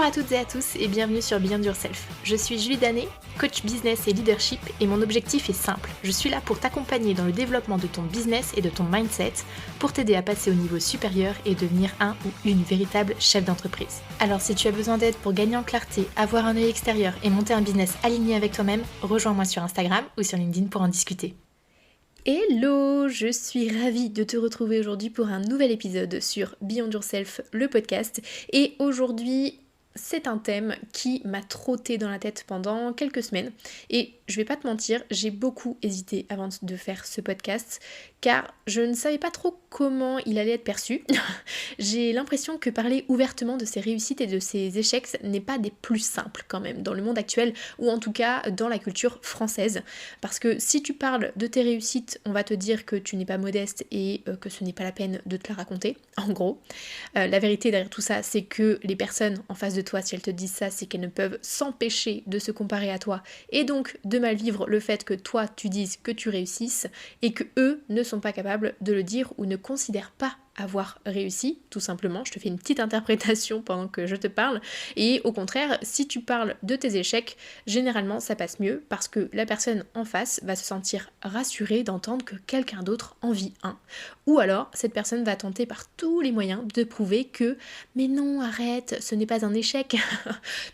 à toutes et à tous et bienvenue sur Beyond Yourself. Je suis Julie Danet, coach business et leadership et mon objectif est simple. Je suis là pour t'accompagner dans le développement de ton business et de ton mindset pour t'aider à passer au niveau supérieur et devenir un ou une véritable chef d'entreprise. Alors si tu as besoin d'aide pour gagner en clarté, avoir un œil extérieur et monter un business aligné avec toi-même, rejoins-moi sur Instagram ou sur LinkedIn pour en discuter. Hello, je suis ravie de te retrouver aujourd'hui pour un nouvel épisode sur Beyond Yourself, le podcast. Et aujourd'hui, c'est un thème qui m'a trotté dans la tête pendant quelques semaines. Et je vais pas te mentir, j'ai beaucoup hésité avant de faire ce podcast, car je ne savais pas trop comment il allait être perçu. J'ai l'impression que parler ouvertement de ses réussites et de ses échecs n'est pas des plus simples quand même dans le monde actuel, ou en tout cas dans la culture française. Parce que si tu parles de tes réussites, on va te dire que tu n'es pas modeste et que ce n'est pas la peine de te la raconter, en gros. La vérité derrière tout ça, c'est que les personnes en face de toi, si elles te disent ça, c'est qu'elles ne peuvent s'empêcher de se comparer à toi, et donc de mal vivre le fait que toi tu dises que tu réussisses, et que eux ne sont pas capables de le dire ou ne considèrent pas avoir réussi, tout simplement. Je te fais une petite interprétation pendant que je te parle, et au contraire, si tu parles de tes échecs, généralement ça passe mieux parce que la personne en face va se sentir rassurée d'entendre que quelqu'un d'autre en vit un. Ou alors, cette personne va tenter par tous les moyens de prouver que mais non, arrête, ce n'est pas un échec.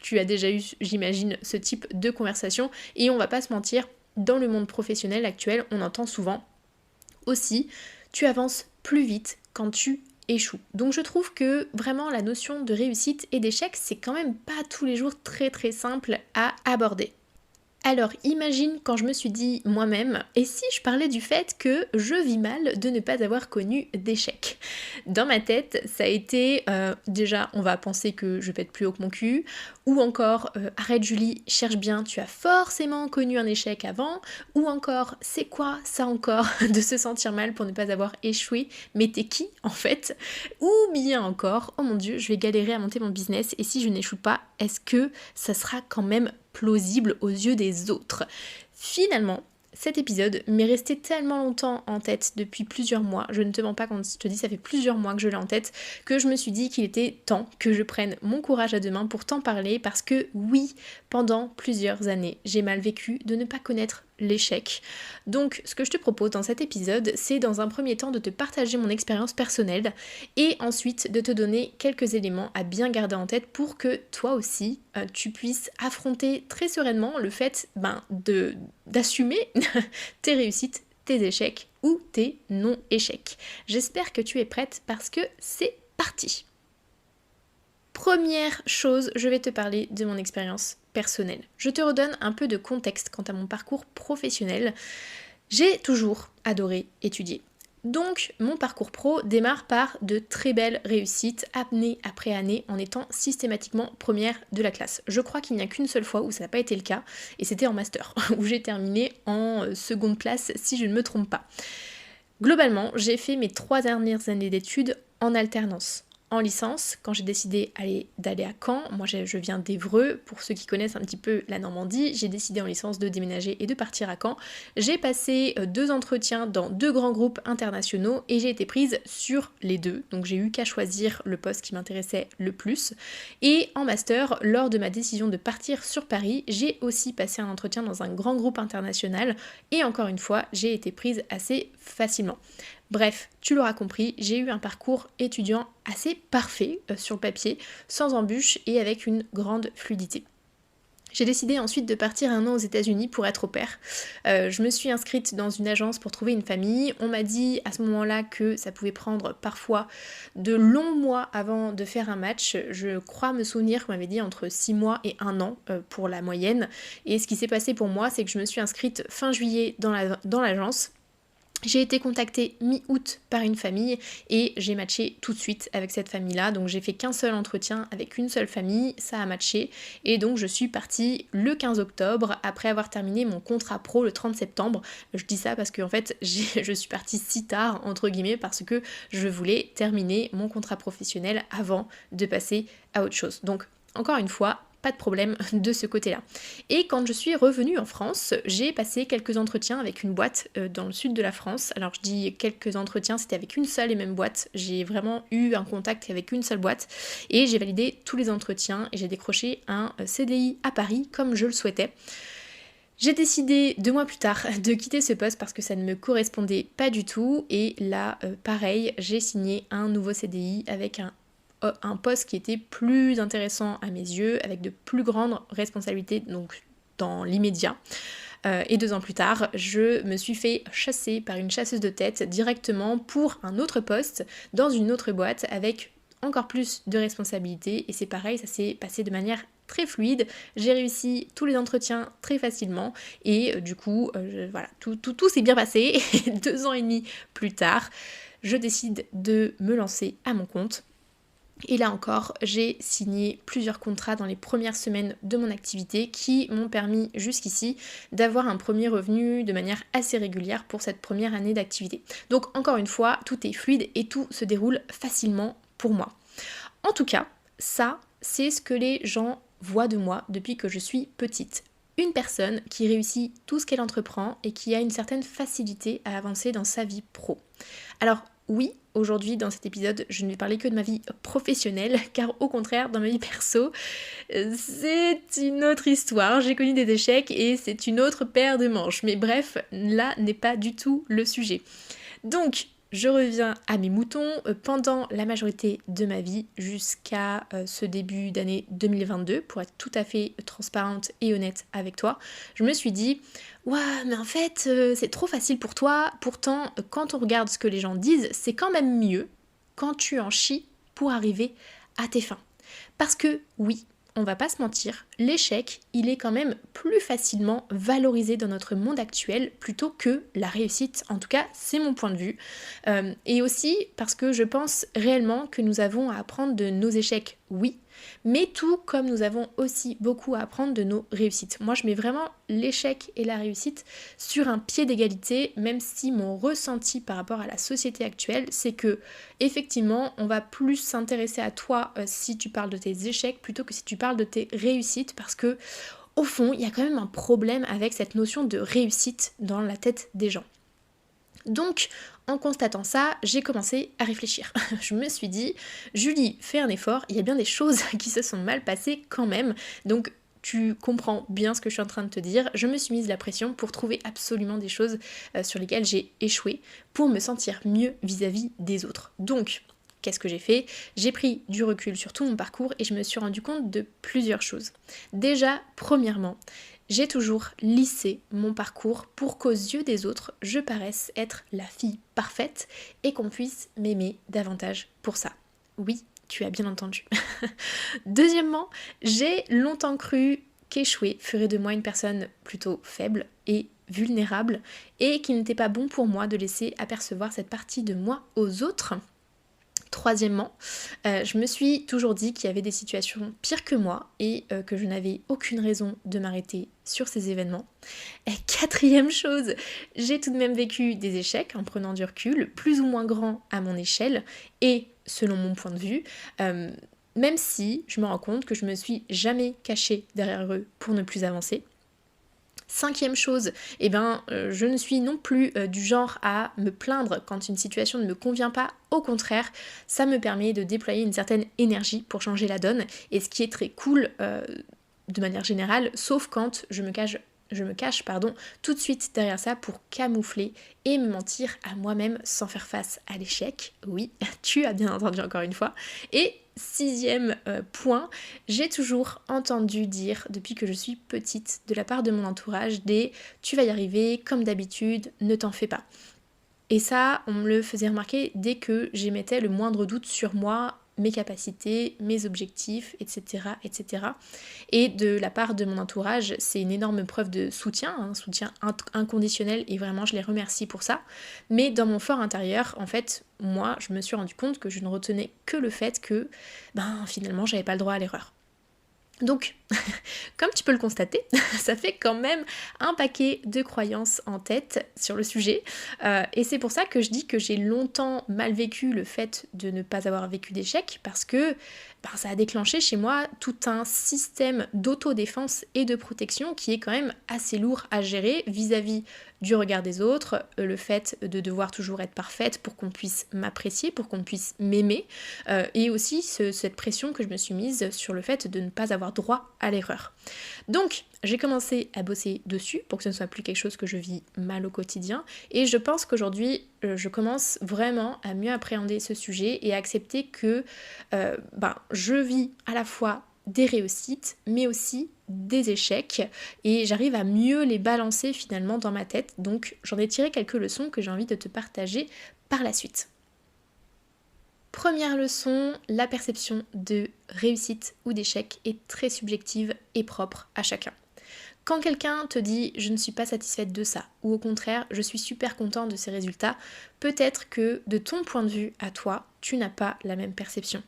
Tu as déjà eu, j'imagine, ce type de conversation, et on va pas se mentir, dans le monde professionnel actuel, on entend souvent aussi, tu avances plus vite quand tu échoues. Donc je trouve que vraiment la notion de réussite et d'échec, c'est quand même pas tous les jours très très simple à aborder. Alors imagine quand je me suis dit moi-même, et si je parlais du fait que je vis mal de ne pas avoir connu d'échec. Dans ma tête, ça a été déjà on va penser que je pète plus haut que mon cul, ou encore arrête Julie, cherche bien, tu as forcément connu un échec avant, ou encore c'est quoi ça encore de se sentir mal pour ne pas avoir échoué, mais t'es qui en fait? Ou bien encore, oh mon dieu, je vais galérer à monter mon business et si je n'échoue pas, est-ce que ça sera quand même plausible aux yeux des autres? Finalement, cet épisode m'est resté tellement longtemps en tête depuis plusieurs mois, je ne te mens pas quand je te dis ça fait plusieurs mois que je l'ai en tête, que je me suis dit qu'il était temps que je prenne mon courage à deux mains pour t'en parler, parce que oui, pendant plusieurs années, j'ai mal vécu de ne pas connaître l'échec. Donc ce que je te propose dans cet épisode, c'est dans un premier temps de te partager mon expérience personnelle et ensuite de te donner quelques éléments à bien garder en tête pour que toi aussi tu puisses affronter très sereinement le fait d'assumer tes réussites, tes échecs ou tes non-échecs. J'espère que tu es prête parce que c'est parti. Première chose, je vais te parler de mon expérience personnelle. Je te redonne un peu de contexte quant à mon parcours professionnel. J'ai toujours adoré étudier. Donc mon parcours pro démarre par de très belles réussites, année après année, en étant systématiquement première de la classe. Je crois qu'il n'y a qu'une seule fois où ça n'a pas été le cas, et c'était en master, où j'ai terminé en seconde place si je ne me trompe pas. Globalement, j'ai fait mes 3 dernières années d'études en alternance. En licence, quand j'ai décidé d'aller à Caen, moi je viens d'Évreux, pour ceux qui connaissent un petit peu la Normandie, j'ai décidé en licence de déménager et de partir à Caen. J'ai passé 2 entretiens dans 2 grands groupes internationaux et j'ai été prise sur les 2, donc j'ai eu qu'à choisir le poste qui m'intéressait le plus. Et en master, lors de ma décision de partir sur Paris, j'ai aussi passé un entretien dans un grand groupe international et encore une fois, j'ai été prise assez facilement. Bref, tu l'auras compris, j'ai eu un parcours étudiant assez parfait sur le papier, sans embûches et avec une grande fluidité. J'ai décidé ensuite de partir 1 an aux États-Unis pour être au pair. Je me suis inscrite dans une agence pour trouver une famille. On m'a dit à ce moment-là que ça pouvait prendre parfois de longs mois avant de faire un match. Je crois me souvenir qu'on m'avait dit entre 6 mois et 1 an pour la moyenne. Et ce qui s'est passé pour moi, c'est que je me suis inscrite fin juillet dans l'agence. J'ai été contactée mi-août par une famille et j'ai matché tout de suite avec cette famille-là. Donc j'ai fait qu'un seul entretien avec une seule famille, ça a matché. Et donc je suis partie le 15 octobre après avoir terminé mon contrat pro le 30 septembre. Je dis ça parce qu'en fait je suis partie si tard entre guillemets parce que je voulais terminer mon contrat professionnel avant de passer à autre chose. Donc encore une fois, pas de problème de ce côté-là. Et quand je suis revenue en France, j'ai passé quelques entretiens avec une boîte dans le sud de la France. Alors je dis quelques entretiens, c'était avec une seule et même boîte. J'ai vraiment eu un contact avec une seule boîte et j'ai validé tous les entretiens et j'ai décroché un CDI à Paris comme je le souhaitais. J'ai décidé 2 mois plus tard de quitter ce poste parce que ça ne me correspondait pas du tout et là, pareil, j'ai signé un nouveau CDI avec un poste qui était plus intéressant à mes yeux, avec de plus grandes responsabilités, donc dans l'immédiat. Et 2 ans plus tard, je me suis fait chasser par une chasseuse de tête directement pour un autre poste dans une autre boîte avec encore plus de responsabilités. Et c'est pareil, ça s'est passé de manière très fluide. J'ai réussi tous les entretiens très facilement et du coup, voilà, tout s'est bien passé. Et 2 ans et demi plus tard, je décide de me lancer à mon compte. Et là encore, j'ai signé plusieurs contrats dans les premières semaines de mon activité qui m'ont permis jusqu'ici d'avoir un premier revenu de manière assez régulière pour cette première année d'activité. Donc encore une fois, tout est fluide et tout se déroule facilement pour moi. En tout cas, ça, c'est ce que les gens voient de moi depuis que je suis petite. Une personne qui réussit tout ce qu'elle entreprend et qui a une certaine facilité à avancer dans sa vie pro. Alors oui, aujourd'hui dans cet épisode, je ne vais parler que de ma vie professionnelle, car au contraire, dans ma vie perso, c'est une autre histoire. J'ai connu des échecs et c'est une autre paire de manches. Mais bref, là n'est pas du tout le sujet. Donc, je reviens à mes moutons. Pendant la majorité de ma vie jusqu'à ce début d'année 2022, pour être tout à fait transparente et honnête avec toi, je me suis dit « Ouah, mais en fait, c'est trop facile pour toi. Pourtant, quand on regarde ce que les gens disent, c'est quand même mieux quand tu en chies pour arriver à tes fins. » Parce que oui, on va pas se mentir, l'échec, il est quand même plus facilement valorisé dans notre monde actuel plutôt que la réussite. En tout cas, c'est mon point de vue. Et aussi parce que je pense réellement que nous avons à apprendre de nos échecs, oui, mais tout comme nous avons aussi beaucoup à apprendre de nos réussites. Moi, je mets vraiment l'échec et la réussite sur un pied d'égalité, même si mon ressenti par rapport à la société actuelle, c'est que effectivement, on va plus s'intéresser à toi si tu parles de tes échecs plutôt que si tu parles de tes réussites, parce que au fond, il y a quand même un problème avec cette notion de réussite dans la tête des gens. Donc, en constatant ça, j'ai commencé à réfléchir. Je me suis dit, Julie, fais un effort, il y a bien des choses qui se sont mal passées quand même. Donc, tu comprends bien ce que je suis en train de te dire. Je me suis mise la pression pour trouver absolument des choses sur lesquelles j'ai échoué pour me sentir mieux vis-à-vis des autres. Donc, qu'est-ce que j'ai fait ? J'ai pris du recul sur tout mon parcours et je me suis rendu compte de plusieurs choses. Déjà, premièrement, j'ai toujours lissé mon parcours pour qu'aux yeux des autres, je paraisse être la fille parfaite et qu'on puisse m'aimer davantage pour ça. Oui, tu as bien entendu. Deuxièmement, j'ai longtemps cru qu'échouer ferait de moi une personne plutôt faible et vulnérable et qu'il n'était pas bon pour moi de laisser apercevoir cette partie de moi aux autres. Troisièmement, je me suis toujours dit qu'il y avait des situations pires que moi et que je n'avais aucune raison de m'arrêter sur ces événements. Et quatrième chose, j'ai tout de même vécu des échecs en prenant du recul, plus ou moins grands à mon échelle et selon mon point de vue, même si je me rends compte que je me suis jamais cachée derrière eux pour ne plus avancer. Cinquième chose, je ne suis non plus du genre à me plaindre quand une situation ne me convient pas. Au contraire, ça me permet de déployer une certaine énergie pour changer la donne. Et ce qui est très cool de manière générale, sauf quand je me cache tout de suite derrière ça pour camoufler et me mentir à moi-même sans faire face à l'échec. Oui, tu as bien entendu encore une fois. Et sixième point, j'ai toujours entendu dire depuis que je suis petite de la part de mon entourage des « tu vas y arriver, comme d'habitude, ne t'en fais pas ». Et ça, on me le faisait remarquer dès que j'émettais le moindre doute sur moi, mes capacités, mes objectifs, etc., etc. Et de la part de mon entourage, c'est une énorme preuve de soutien, un soutien inconditionnel, et vraiment je les remercie pour ça. Mais dans mon fort intérieur, en fait, moi, je me suis rendu compte que je ne retenais que le fait que, finalement, j'avais pas le droit à l'erreur. Donc, Comme tu peux le constater, ça fait quand même un paquet de croyances en tête sur le sujet. Et c'est pour ça que je dis que j'ai longtemps mal vécu le fait de ne pas avoir vécu d'échec, parce que ça a déclenché chez moi tout un système d'autodéfense et de protection qui est quand même assez lourd à gérer vis-à-vis du regard des autres, le fait de devoir toujours être parfaite pour qu'on puisse m'apprécier, pour qu'on puisse m'aimer, et aussi cette pression que je me suis mise sur le fait de ne pas avoir droit à l'erreur. Donc j'ai commencé à bosser dessus pour que ce ne soit plus quelque chose que je vis mal au quotidien, et je pense qu'aujourd'hui je commence vraiment à mieux appréhender ce sujet et à accepter que je vis à la fois des réussites mais aussi des échecs, et j'arrive à mieux les balancer finalement dans ma tête. Donc j'en ai tiré quelques leçons que j'ai envie de te partager par la suite. Première leçon, la perception de réussite ou d'échec est très subjective et propre à chacun. Quand quelqu'un te dit « je ne suis pas satisfaite de ça » ou au contraire « je suis super content de ces résultats », peut-être que de ton point de vue à toi, tu n'as pas la même perception.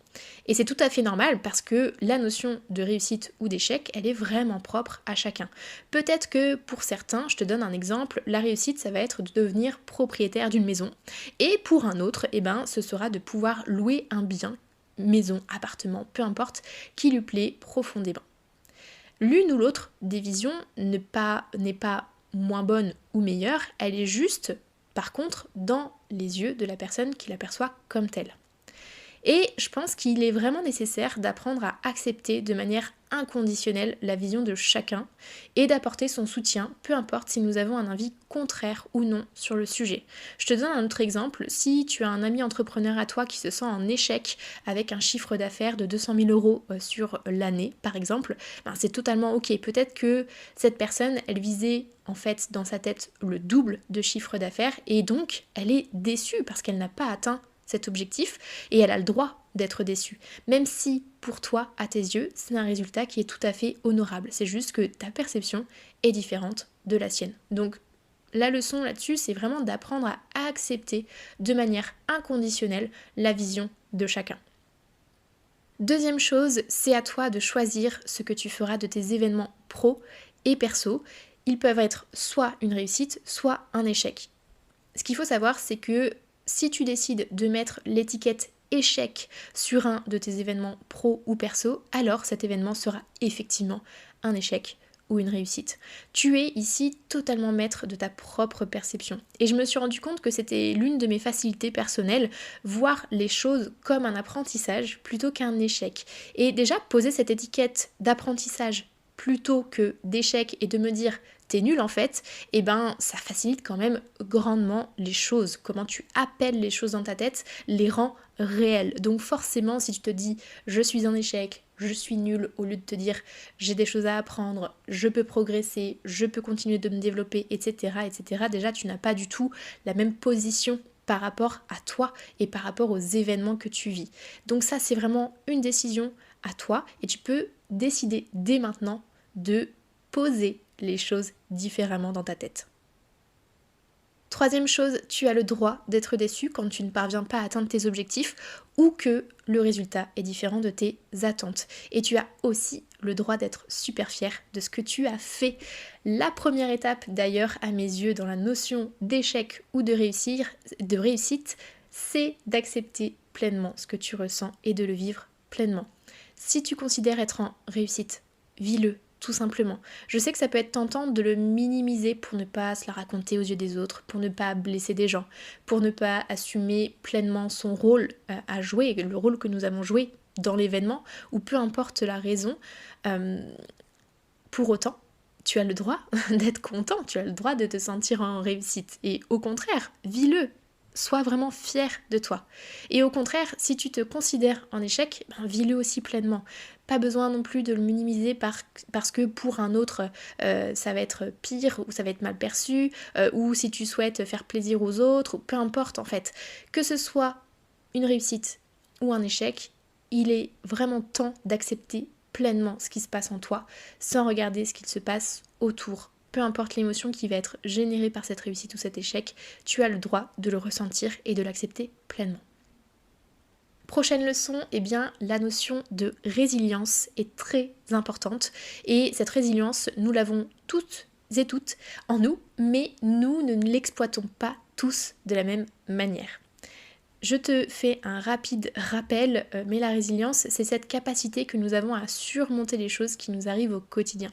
Et c'est tout à fait normal parce que la notion de réussite ou d'échec, elle est vraiment propre à chacun. Peut-être que pour certains, je te donne un exemple, la réussite ça va être de devenir propriétaire d'une maison. Et pour un autre, ce sera de pouvoir louer un bien, maison, appartement, peu importe, qui lui plaît profondément. L'une ou l'autre des visions n'est pas moins bonne ou meilleure, elle est juste, par contre, dans les yeux de la personne qui l'aperçoit comme telle. Et je pense qu'il est vraiment nécessaire d'apprendre à accepter de manière inconditionnelle la vision de chacun et d'apporter son soutien, peu importe si nous avons un avis contraire ou non sur le sujet. Je te donne un autre exemple. Si tu as un ami entrepreneur à toi qui se sent en échec avec un chiffre d'affaires de 200 000 euros sur l'année, par exemple, c'est totalement ok. Peut-être que cette personne, elle visait en fait dans sa tête le double de chiffre d'affaires et donc elle est déçue parce qu'elle n'a pas atteint cet objectif et elle a le droit d'être déçue. Même si pour toi, à tes yeux, c'est un résultat qui est tout à fait honorable. C'est juste que ta perception est différente de la sienne. Donc la leçon là-dessus, c'est vraiment d'apprendre à accepter de manière inconditionnelle la vision de chacun. Deuxième chose, c'est à toi de choisir ce que tu feras de tes événements pro et perso. Ils peuvent être soit une réussite, soit un échec. Ce qu'il faut savoir, c'est que si tu décides de mettre l'étiquette échec sur un de tes événements pro ou perso, alors cet événement sera effectivement un échec ou une réussite. Tu es ici totalement maître de ta propre perception. Et je me suis rendu compte que c'était l'une de mes facilités personnelles, voir les choses comme un apprentissage plutôt qu'un échec. Et déjà, poser cette étiquette d'apprentissage plutôt que d'échec et de me dire t'es nul en fait, ça facilite quand même grandement les choses. Comment tu appelles les choses dans ta tête les rend réelles. Donc forcément, si tu te dis je suis un échec, je suis nul, au lieu de te dire j'ai des choses à apprendre, je peux progresser, je peux continuer de me développer, etc. Déjà, tu n'as pas du tout la même position par rapport à toi et par rapport aux événements que tu vis. Donc ça, c'est vraiment une décision à toi et tu peux décider dès maintenant de poser les choses différemment dans ta tête. Troisième chose, tu as le droit d'être déçu quand tu ne parviens pas à atteindre tes objectifs ou que le résultat est différent de tes attentes. Et tu as aussi le droit d'être super fier de ce que tu as fait. La première étape d'ailleurs à mes yeux dans la notion d'échec ou de réussite, c'est d'accepter pleinement ce que tu ressens et de le vivre pleinement. Si tu considères être en réussite, vis-le. Tout simplement. Je sais que ça peut être tentant de le minimiser pour ne pas se la raconter aux yeux des autres, pour ne pas blesser des gens, pour ne pas assumer pleinement son rôle à jouer, le rôle que nous avons joué dans l'événement, ou peu importe la raison. Pour autant, tu as le droit d'être content, tu as le droit de te sentir en réussite. Et au contraire, vis-le. Sois vraiment fier de toi. Et au contraire, si tu te considères en échec, vis-le aussi pleinement. Pas besoin non plus de le minimiser parce que pour un autre, ça va être pire ou ça va être mal perçu, ou si tu souhaites faire plaisir aux autres, peu importe en fait. Que ce soit une réussite ou un échec, il est vraiment temps d'accepter pleinement ce qui se passe en toi, sans regarder ce qu'il se passe autour. Peu importe l'émotion qui va être générée par cette réussite ou cet échec, tu as le droit de le ressentir et de l'accepter pleinement. Prochaine leçon, eh bien la notion de résilience est très importante et cette résilience, nous l'avons toutes et toutes en nous, mais nous ne l'exploitons pas tous de la même manière. Je te fais un rapide rappel, mais la résilience, c'est cette capacité que nous avons à surmonter les choses qui nous arrivent au quotidien.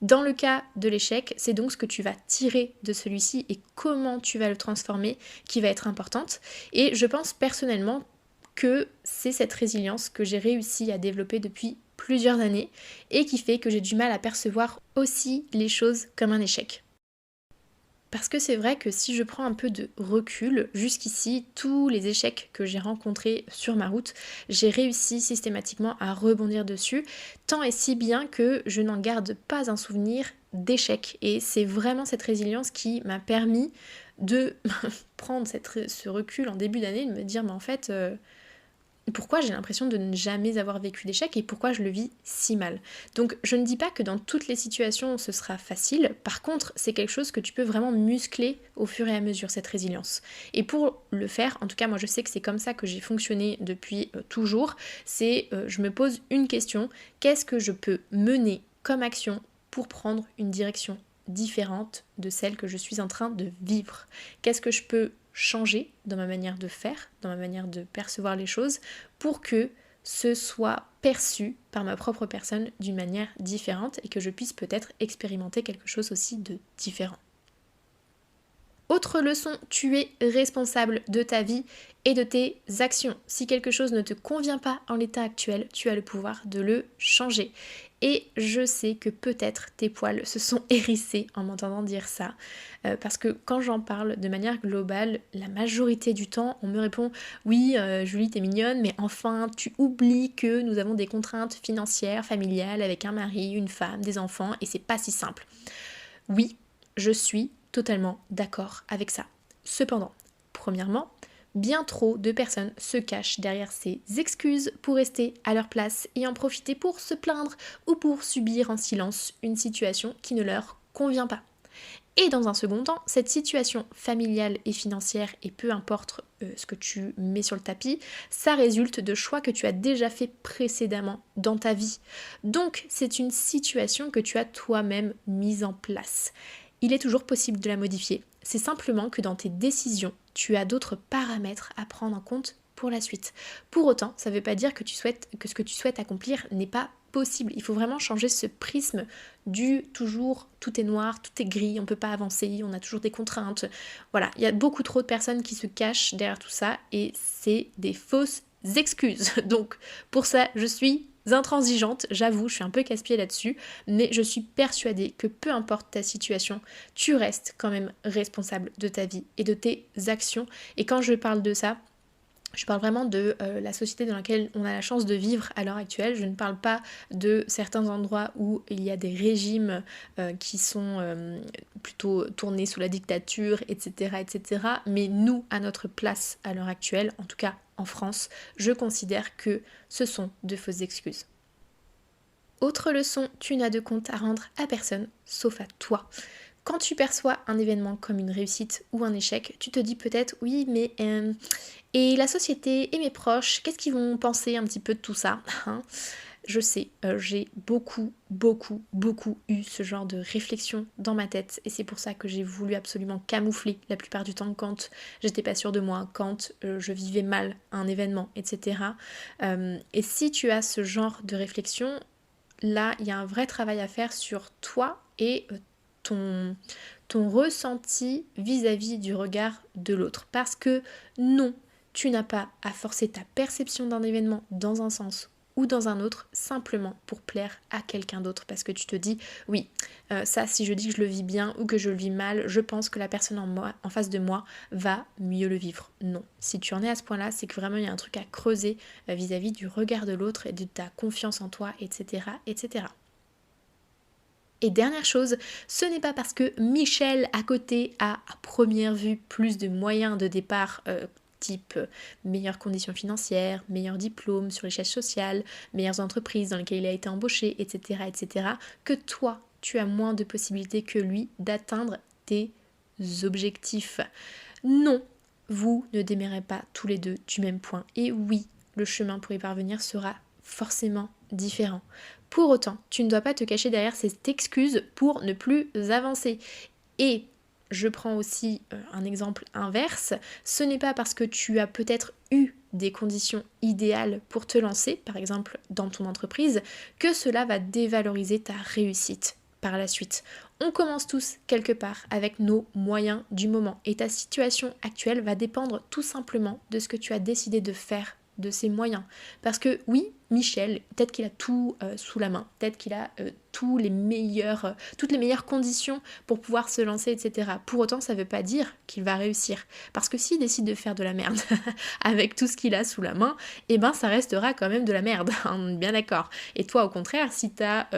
Dans le cas de l'échec, c'est donc ce que tu vas tirer de celui-ci et comment tu vas le transformer qui va être importante. Et je pense personnellement que c'est cette résilience que j'ai réussi à développer depuis plusieurs années et qui fait que j'ai du mal à percevoir aussi les choses comme un échec. Parce que c'est vrai que si je prends un peu de recul, jusqu'ici, tous les échecs que j'ai rencontrés sur ma route, j'ai réussi systématiquement à rebondir dessus, tant et si bien que je n'en garde pas un souvenir d'échec. Et c'est vraiment cette résilience qui m'a permis de prendre ce recul en début d'année, de me dire mais en fait... pourquoi j'ai l'impression de ne jamais avoir vécu d'échec et pourquoi je le vis si mal. Donc je ne dis pas que dans toutes les situations ce sera facile, par contre c'est quelque chose que tu peux vraiment muscler au fur et à mesure, cette résilience. Et pour le faire, en tout cas moi je sais que c'est comme ça que j'ai fonctionné depuis toujours, c'est je me pose une question, qu'est-ce que je peux mener comme action pour prendre une direction différente de celle que je suis en train de vivre? Qu'est-ce que je peux changer dans ma manière de faire, dans ma manière de percevoir les choses, pour que ce soit perçu par ma propre personne d'une manière différente et que je puisse peut-être expérimenter quelque chose aussi de différent. Autre leçon, tu es responsable de ta vie et de tes actions. Si quelque chose ne te convient pas en l'état actuel, tu as le pouvoir de le changer. Et je sais que peut-être tes poils se sont hérissés en m'entendant dire ça. Parce que quand j'en parle de manière globale, la majorité du temps, on me répond « Oui, Julie, t'es mignonne, mais enfin, tu oublies que nous avons des contraintes financières, familiales, avec un mari, une femme, des enfants, et c'est pas si simple. » Oui, je suis totalement d'accord avec ça. Cependant, premièrement, bien trop de personnes se cachent derrière ces excuses pour rester à leur place et en profiter pour se plaindre ou pour subir en silence une situation qui ne leur convient pas. Et dans un second temps, cette situation familiale et financière, et peu importe ce que tu mets sur le tapis, ça résulte de choix que tu as déjà fait précédemment dans ta vie. Donc c'est une situation que tu as toi-même mise en place. Il est toujours possible de la modifier. C'est simplement que dans tes décisions, tu as d'autres paramètres à prendre en compte pour la suite. Pour autant, ça ne veut pas dire que ce que tu souhaites accomplir n'est pas possible. Il faut vraiment changer ce prisme du toujours tout est noir, tout est gris, on ne peut pas avancer, on a toujours des contraintes. Voilà, il y a beaucoup trop de personnes qui se cachent derrière tout ça et c'est des fausses excuses. Donc pour ça, je suis intransigeante, j'avoue, je suis un peu casse-pied là-dessus, mais je suis persuadée que peu importe ta situation, tu restes quand même responsable de ta vie et de tes actions. Et quand je parle de ça, je parle vraiment de la société dans laquelle on a la chance de vivre à l'heure actuelle. Je ne parle pas de certains endroits où il y a des régimes qui sont plutôt tournés sous la dictature, etc., etc. Mais nous, à notre place à l'heure actuelle, en tout cas en France, je considère que ce sont de fausses excuses. Autre leçon, tu n'as de compte à rendre à personne, sauf à toi. Quand tu perçois un événement comme une réussite ou un échec, tu te dis peut-être oui mais et la société et mes proches, qu'est-ce qu'ils vont penser un petit peu de tout ça hein? Je sais, j'ai beaucoup eu ce genre de réflexion dans ma tête et c'est pour ça que j'ai voulu absolument camoufler la plupart du temps quand j'étais pas sûre de moi, quand je vivais mal un événement, etc. Et si tu as ce genre de réflexion, là il y a un vrai travail à faire sur toi et ton ressenti vis-à-vis du regard de l'autre. Parce que non, tu n'as pas à forcer ta perception d'un événement dans un sens ou dans un autre simplement pour plaire à quelqu'un d'autre. Parce que tu te dis, oui, ça si je dis que je le vis bien ou que je le vis mal, je pense que la personne en face de moi va mieux le vivre. Non, si tu en es à ce point-là, c'est que vraiment il y a un truc à creuser vis-à-vis du regard de l'autre et de ta confiance en toi, etc., etc. Et dernière chose, ce n'est pas parce que Michel à côté a à première vue plus de moyens de départ type meilleures conditions financières, meilleurs diplômes sur l'échelle sociale, meilleures entreprises dans lesquelles il a été embauché, etc., etc., que toi, tu as moins de possibilités que lui d'atteindre tes objectifs. Non, vous ne démarrez pas tous les deux du même point. Et oui, le chemin pour y parvenir sera forcément différent. Pour autant, tu ne dois pas te cacher derrière cette excuse pour ne plus avancer. Et je prends aussi un exemple inverse, ce n'est pas parce que tu as peut-être eu des conditions idéales pour te lancer, par exemple dans ton entreprise, que cela va dévaloriser ta réussite par la suite. On commence tous quelque part avec nos moyens du moment et ta situation actuelle va dépendre tout simplement de ce que tu as décidé de faire de ses moyens. Parce que oui, Michel, peut-être qu'il a tout sous la main, peut-être qu'il a toutes les meilleures conditions pour pouvoir se lancer, etc. Pour autant, ça ne veut pas dire qu'il va réussir. Parce que s'il décide de faire de la merde avec tout ce qu'il a sous la main, eh ben ça restera quand même de la merde, on est bien d'accord. Et toi, au contraire, si tu as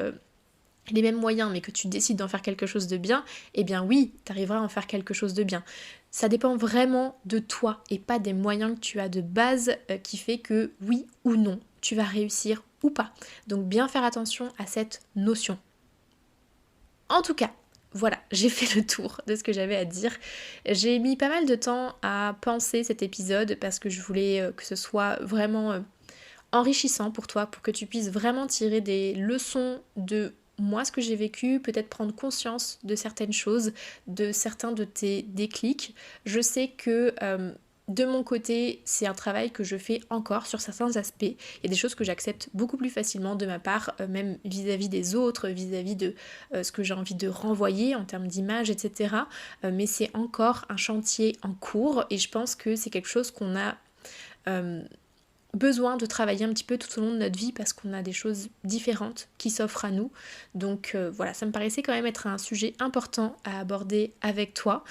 les mêmes moyens mais que tu décides d'en faire quelque chose de bien, eh bien oui, tu arriveras à en faire quelque chose de bien. Ça dépend vraiment de toi et pas des moyens que tu as de base qui fait que oui ou non, tu vas réussir ou pas. Donc bien faire attention à cette notion. En tout cas, voilà, j'ai fait le tour de ce que j'avais à dire. J'ai mis pas mal de temps à penser cet épisode parce que je voulais que ce soit vraiment enrichissant pour toi, pour que tu puisses vraiment tirer des leçons de moi, ce que j'ai vécu, peut-être prendre conscience de certaines choses, de certains de tes déclics. Je sais que de mon côté, c'est un travail que je fais encore sur certains aspects. Il y a des choses que j'accepte beaucoup plus facilement de ma part, même vis-à-vis des autres, vis-à-vis de ce que j'ai envie de renvoyer en termes d'image, etc. Mais c'est encore un chantier en cours et je pense que c'est quelque chose qu'on a besoin de travailler un petit peu tout au long de notre vie parce qu'on a des choses différentes qui s'offrent à nous. Donc voilà, ça me paraissait quand même être un sujet important à aborder avec toi.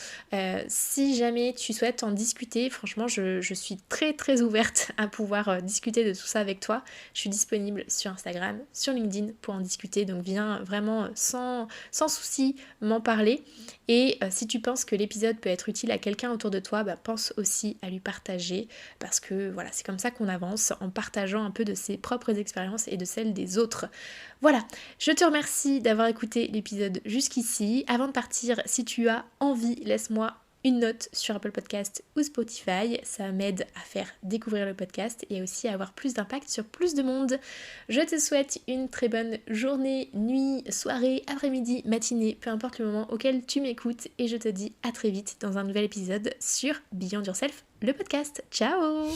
Si jamais tu souhaites en discuter, franchement, je suis très très ouverte à pouvoir discuter de tout ça avec toi. Je suis disponible sur Instagram, sur LinkedIn pour en discuter. Donc viens vraiment sans souci m'en parler. Et si tu penses que l'épisode peut être utile à quelqu'un autour de toi, pense aussi à lui partager parce que voilà, c'est comme ça qu'on avance en partageant un peu de ses propres expériences et de celles des autres. Voilà, je te remercie d'avoir écouté l'épisode jusqu'ici. Avant de partir, si tu as envie, laisse-moi une note sur Apple Podcast ou Spotify, ça m'aide à faire découvrir le podcast et aussi à avoir plus d'impact sur plus de monde. Je te souhaite une très bonne journée, nuit, soirée, après-midi, matinée, peu importe le moment auquel tu m'écoutes et je te dis à très vite dans un nouvel épisode sur Beyond Yourself, le podcast. Ciao!